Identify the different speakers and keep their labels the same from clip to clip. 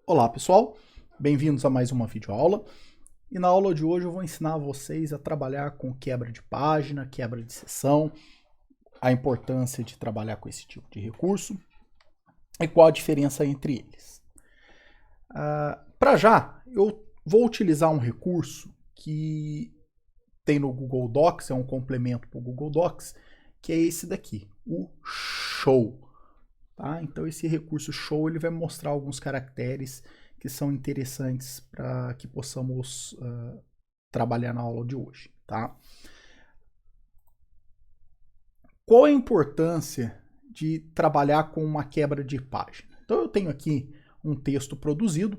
Speaker 1: Olá pessoal, bem-vindos a mais uma videoaula. E na aula de hoje eu vou ensinar vocês a trabalhar com quebra de página, quebra de seção, a importância de trabalhar com esse tipo de recurso e qual a diferença entre eles. Para já, eu vou utilizar um recurso que tem no Google Docs, é um complemento para o Google Docs, que é esse daqui, o Show. Tá? Então esse recurso Show ele vai mostrar alguns caracteres que são interessantes para que possamos trabalhar na aula de hoje. Tá? Qual a importância de trabalhar com uma quebra de página? Então eu tenho aqui um texto produzido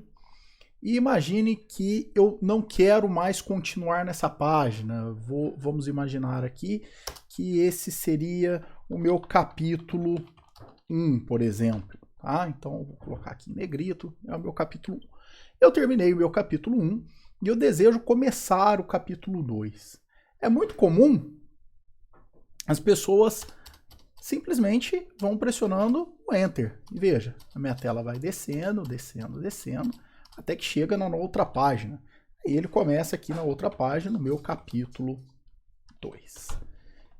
Speaker 1: e imagine que eu não quero mais continuar nessa página. Vamos imaginar aqui que esse seria o meu capítulo 1, por exemplo. Tá? Então, eu vou colocar aqui em negrito, é o meu capítulo 1. Eu terminei o meu capítulo 1 e eu desejo começar o capítulo 2. É muito comum as pessoas simplesmente vão pressionando o Enter. E veja, a minha tela vai descendo, descendo, descendo, até que chega na outra página. E ele começa aqui na outra página, no meu capítulo 2.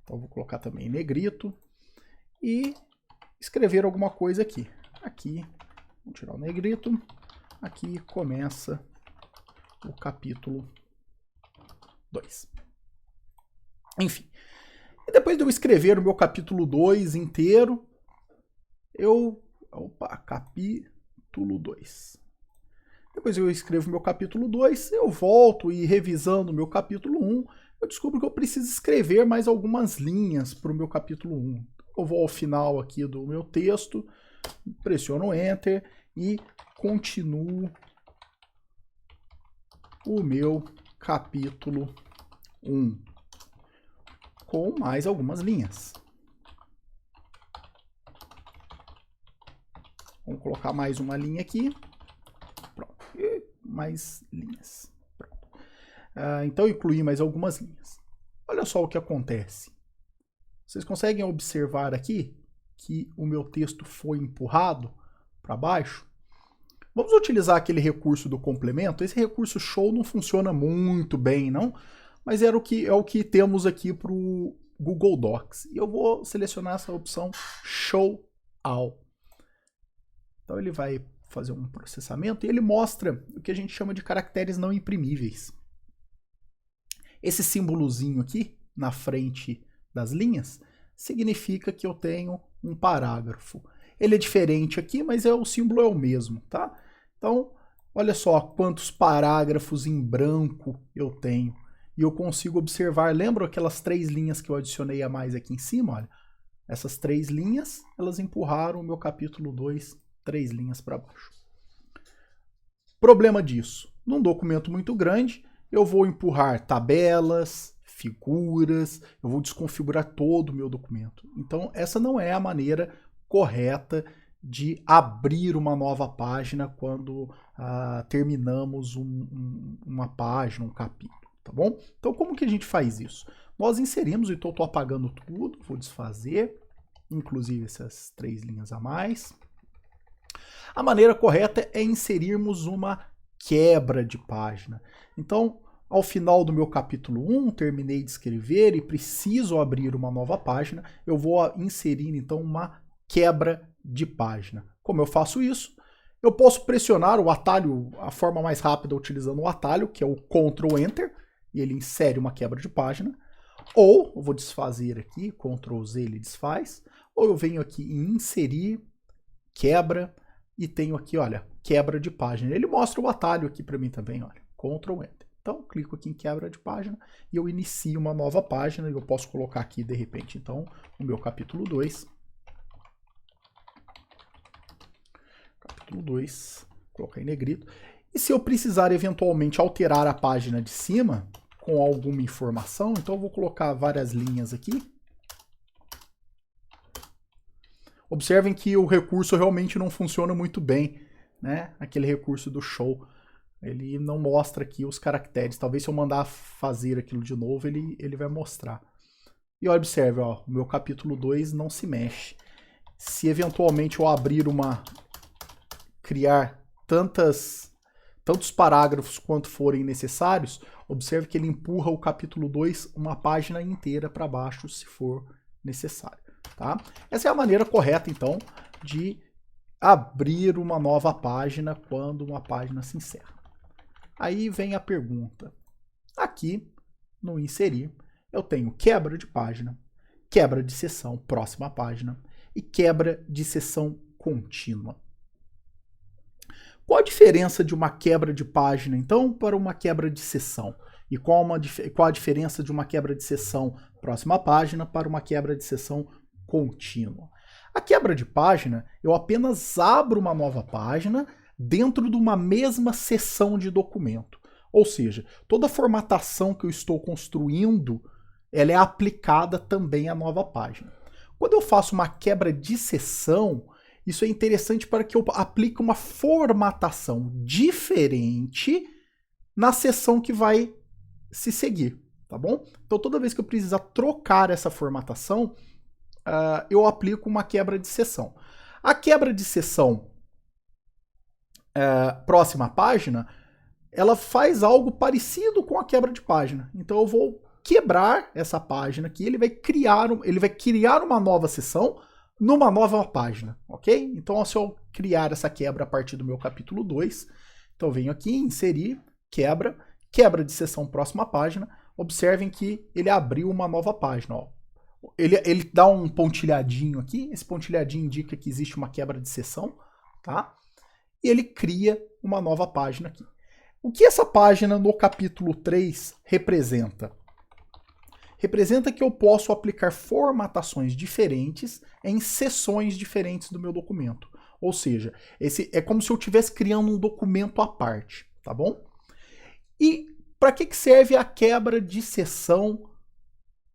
Speaker 1: Então, eu vou colocar também em negrito e escrever alguma coisa aqui. Aqui, vou tirar o negrito, aqui começa o capítulo 2. Enfim, e depois de eu escrever o meu capítulo 2 inteiro, capítulo 2. Depois eu escrevo o meu capítulo 2, eu volto e revisando o meu capítulo 1, eu descubro que eu preciso escrever mais algumas linhas para o meu capítulo 1. Eu vou ao final aqui do meu texto, pressiono Enter e continuo o meu capítulo 1 com mais algumas linhas. Vamos colocar mais uma linha aqui. Pronto. E mais linhas. Pronto. Então, incluí mais algumas linhas. Olha só o que acontece. Vocês conseguem observar aqui que o meu texto foi empurrado para baixo? Vamos utilizar aquele recurso do complemento. Esse recurso Show não funciona muito bem, não, mas é o que temos aqui para o Google Docs. E eu vou selecionar essa opção Show All. Então ele vai fazer um processamento e ele mostra o que a gente chama de caracteres não imprimíveis. Esse símbolozinho aqui na frente das linhas significa que eu tenho um parágrafo. Ele é diferente aqui, mas o símbolo é o mesmo, tá? Então, olha só quantos parágrafos em branco eu tenho. E eu consigo observar, lembra aquelas 3 linhas que eu adicionei a mais aqui em cima? Olha, essas 3 linhas, elas empurraram o meu capítulo 2 3 linhas para baixo. Problema disso, num documento muito grande, eu vou empurrar tabelas, figuras, eu vou desconfigurar todo o meu documento. Então, essa não é a maneira correta de abrir uma nova página quando terminamos uma página, um capítulo, tá bom? Então, como que a gente faz isso? Nós inserimos, então estou apagando tudo, vou desfazer, inclusive essas 3 linhas a mais. A maneira correta é inserirmos uma quebra de página. Então, ao final do meu capítulo 1, terminei de escrever e preciso abrir uma nova página, eu vou inserir então uma quebra de página. Como eu faço isso? Eu posso pressionar o atalho, a forma mais rápida utilizando o atalho, que é o Ctrl Enter, e ele insere uma quebra de página. Ou, eu vou desfazer aqui, Ctrl Z ele desfaz, ou eu venho aqui em inserir, quebra, e tenho aqui, olha, quebra de página. Ele mostra o atalho aqui para mim também, olha, Ctrl Enter. Então, clico aqui em quebra de página e eu inicio uma nova página e eu posso colocar aqui, de repente, então, o meu capítulo 2. Capítulo 2, colocar em negrito. E se eu precisar, eventualmente, alterar a página de cima com alguma informação, então eu vou colocar várias linhas aqui. Observem que o recurso realmente não funciona muito bem, né? Aquele recurso do Show. Ele não mostra aqui os caracteres. Talvez se eu mandar fazer aquilo de novo, ele vai mostrar. E observe, ó, o meu capítulo 2 não se mexe. Se eventualmente eu abrir criar tantos parágrafos quanto forem necessários, observe que ele empurra o capítulo 2 uma página inteira para baixo, se for necessário. Tá? Essa é a maneira correta, então, de abrir uma nova página quando uma página se encerra. Aí vem a pergunta. Aqui, no inserir, eu tenho quebra de página, quebra de seção, próxima página, e quebra de seção contínua. Qual a diferença de uma quebra de página, então, para uma quebra de seção? E qual a diferença de uma quebra de seção próxima página para uma quebra de seção contínua? A quebra de página, eu apenas abro uma nova página dentro de uma mesma seção de documento. Ou seja, toda a formatação que eu estou construindo, ela é aplicada também à nova página. Quando eu faço uma quebra de seção, isso é interessante para que eu aplique uma formatação diferente na seção que vai se seguir, tá bom? Então toda vez que eu precisar trocar essa formatação, eu aplico uma quebra de seção. A quebra de seção próxima página, ela faz algo parecido com a quebra de página. Então eu vou quebrar essa página aqui, ele vai criar uma nova seção numa nova página, ok? Então se eu criar essa quebra a partir do meu capítulo 2, então eu venho aqui, inserir, quebra de seção próxima página, observem que ele abriu uma nova página, ó. Ele dá um pontilhadinho aqui, esse pontilhadinho indica que existe uma quebra de seção, tá? E ele cria uma nova página aqui. O que essa página no capítulo 3 representa? Representa que eu posso aplicar formatações diferentes em seções diferentes do meu documento. Ou seja, é como se eu estivesse criando um documento à parte, tá bom? E para que serve a quebra de seção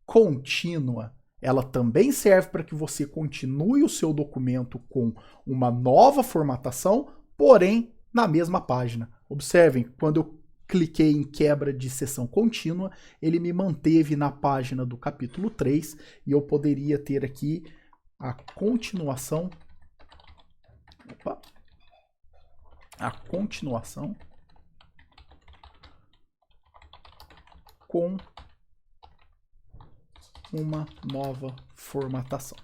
Speaker 1: contínua? Ela também serve para que você continue o seu documento com uma nova formatação, porém na mesma página. Observem, quando eu cliquei em quebra de seção contínua, ele me manteve na página do capítulo 3 e eu poderia ter aqui a continuação. Com uma nova formatação.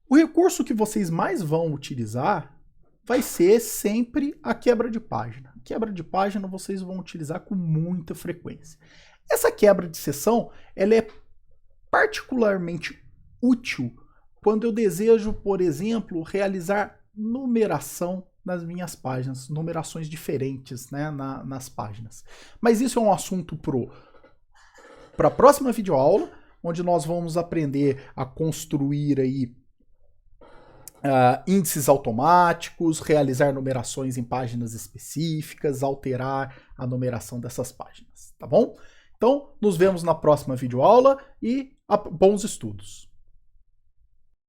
Speaker 1: O recurso que vocês mais vão utilizar vai ser sempre a quebra de página. A quebra de página vocês vão utilizar com muita frequência. Essa quebra de seção, ela é particularmente útil quando eu desejo, por exemplo, realizar numeração nas minhas páginas, numerações diferentes, né, nas páginas. Mas isso é um assunto para a próxima videoaula, onde nós vamos aprender a construir aí índices automáticos, realizar numerações em páginas específicas, alterar a numeração dessas páginas, tá bom? Então, nos vemos na próxima videoaula e bons estudos!